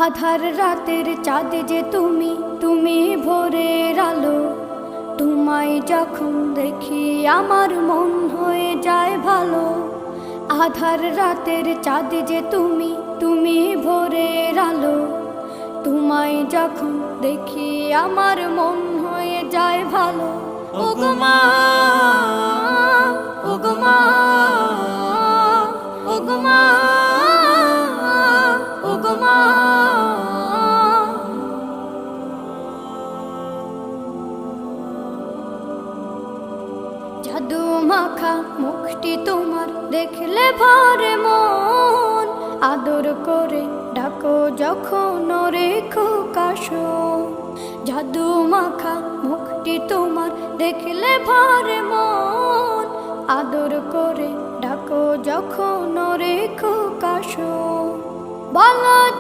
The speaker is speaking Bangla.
আধার রাতের চাঁদ যে তুমি, তুমি ভোরের আলো। তোমায় যখন দেখি আমার মন হয়ে যায় ভালো। আধার রাতের চাঁদ যে তুমি, তুমি ভোরের আলো। তোমায় যখন দেখি আমার মন হয়ে যায় ভালো। ওগো মা, ওগো মা, ওগো মা, ওগো মা। জাদু মাখা মুখটি তোমার দেখলে ভরে মন। আদর করে ডাকো যখন রেখো কাশো। জাদু মাখা মুখটি তোমার দেখলে ভরে মন। আদর করে ডাকো যখন রেখো কাশো। বলো